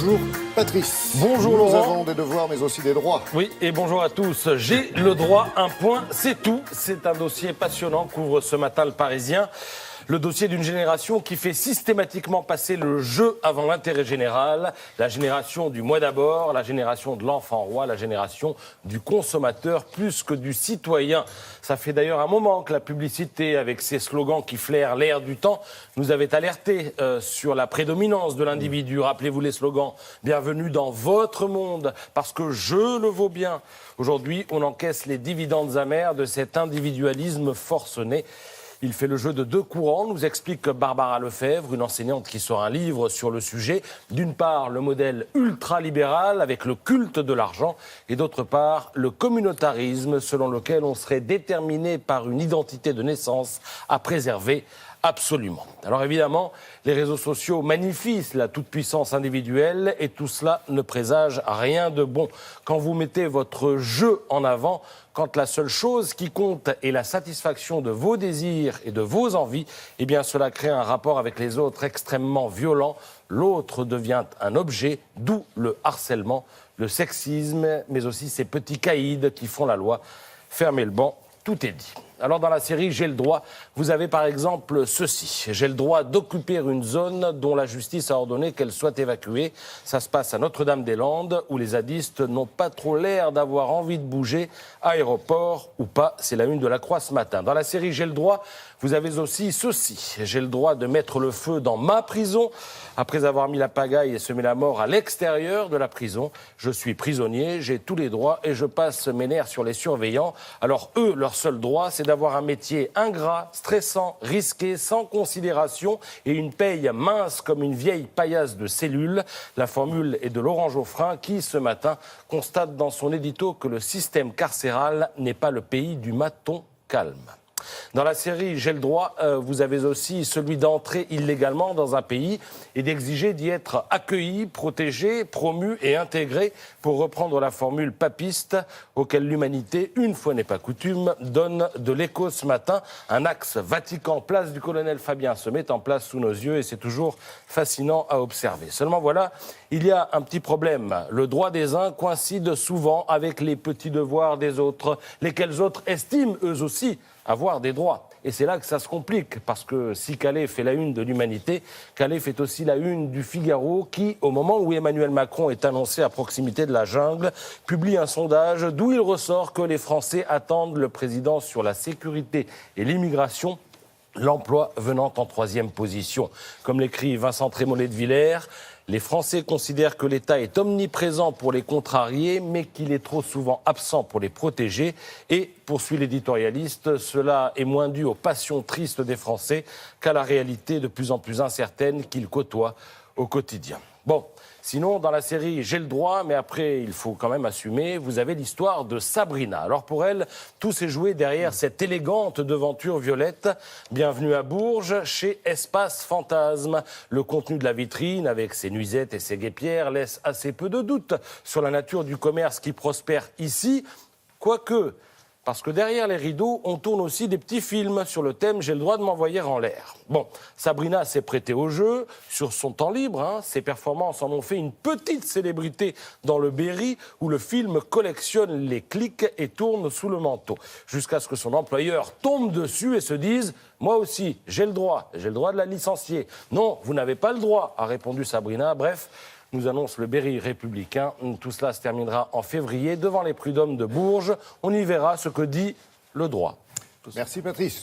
Bonjour Patrice. Bonjour Nous Laurent. avons des devoirs mais aussi des droits. Oui, et bonjour à tous. J'ai le droit, un point, c'est tout. C'est un dossier passionnant qu'ouvre ce matin le Parisien. Le dossier d'une génération qui fait systématiquement passer le jeu avant l'intérêt général. La génération du moi d'abord, la génération de l'enfant roi, la génération du consommateur plus que du citoyen. Ça fait d'ailleurs un moment que la publicité, avec ses slogans qui flairent l'air du temps, nous avait alerté sur la prédominance de l'individu. Rappelez-vous les slogans. Bienvenue dans votre monde, parce que je le vaux bien. Aujourd'hui, on encaisse les dividendes amers de cet individualisme forcené. Il fait le jeu de deux courants, nous explique Barbara Lefebvre, une enseignante qui sort un livre sur le sujet. D'une part, le modèle ultralibéral avec le culte de l'argent et d'autre part, le communautarisme selon lequel on serait déterminé par une identité de naissance à préserver absolument. Alors évidemment, les réseaux sociaux magnifient la toute-puissance individuelle et tout cela ne présage rien de bon. Quand vous mettez votre jeu en avant, quand la seule chose qui compte est la satisfaction de vos désirs et de vos envies, eh bien cela crée un rapport avec les autres extrêmement violent. L'autre devient un objet, d'où le harcèlement, le sexisme, mais aussi ces petits caïds qui font la loi. Fermez le banc, tout est dit. Alors dans la série J'ai le droit, vous avez par exemple ceci. J'ai le droit d'occuper une zone dont la justice a ordonné qu'elle soit évacuée. Ça se passe à Notre-Dame-des-Landes où les zadistes n'ont pas trop l'air d'avoir envie de bouger. Aéroport ou pas, c'est la une de la Croix ce matin. Dans la série J'ai le droit, vous avez aussi ceci. J'ai le droit de mettre le feu dans ma prison. Après avoir mis la pagaille et semé la mort à l'extérieur de la prison, je suis prisonnier, j'ai tous les droits et je passe mes nerfs sur les surveillants. Alors eux, leur seul droit, c'est d'avoir un métier ingrat, stressant, risqué, sans considération et une paye mince comme une vieille paillasse de cellules. La formule est de Laurent Geoffrin qui, ce matin, constate dans son édito que le système carcéral n'est pas le pays du maton calme. Dans la série J'ai le droit, vous avez aussi celui d'entrer illégalement dans un pays et d'exiger d'y être accueilli, protégé, promu et intégré, pour reprendre la formule papiste auquel l'humanité, une fois n'est pas coutume, donne de l'écho ce matin. Un axe Vatican-place du colonel Fabien se met en place sous nos yeux et c'est toujours fascinant à observer. Seulement voilà, il y a un petit problème. Le droit des uns coïncide souvent avec les petits devoirs des autres, lesquels autres estiment eux aussi avoir des droits. Et c'est là que ça se complique, parce que si Calais fait la une de l'Humanité, Calais fait aussi la une du Figaro, qui, au moment où Emmanuel Macron est annoncé à proximité de la jungle, publie un sondage d'où il ressort que les Français attendent le président sur la sécurité et l'immigration, l'emploi venant en troisième position. Comme l'écrit Vincent Trémollet de Villers, les Français considèrent que l'État est omniprésent pour les contrarier, mais qu'il est trop souvent absent pour les protéger. Et, poursuit l'éditorialiste, cela est moins dû aux passions tristes des Français qu'à la réalité de plus en plus incertaine qu'ils côtoient au quotidien. Bon, sinon, dans la série J'ai le droit, mais après, il faut quand même assumer, vous avez l'histoire de Sabrina. Alors pour elle, tout s'est joué derrière cette élégante devanture violette. Bienvenue à Bourges, chez Espace Fantasme. Le contenu de la vitrine, avec ses nuisettes et ses guêpières, laisse assez peu de doute sur la nature du commerce qui prospère ici. Quoique, parce que derrière les rideaux, on tourne aussi des petits films sur le thème « J'ai le droit de m'envoyer en l'air ». Bon, Sabrina s'est prêtée au jeu sur son temps libre. Ses performances en ont fait une petite célébrité dans le Berry, où le film collectionne les clics et tourne sous le manteau. Jusqu'à ce que son employeur tombe dessus et se dise « Moi aussi, j'ai le droit de la licencier ». « Non, vous n'avez pas le droit », a répondu Sabrina. Bref, nous annonce le Berry républicain. Tout cela se terminera en février devant les prud'hommes de Bourges. On y verra ce que dit le droit. Merci Patrice.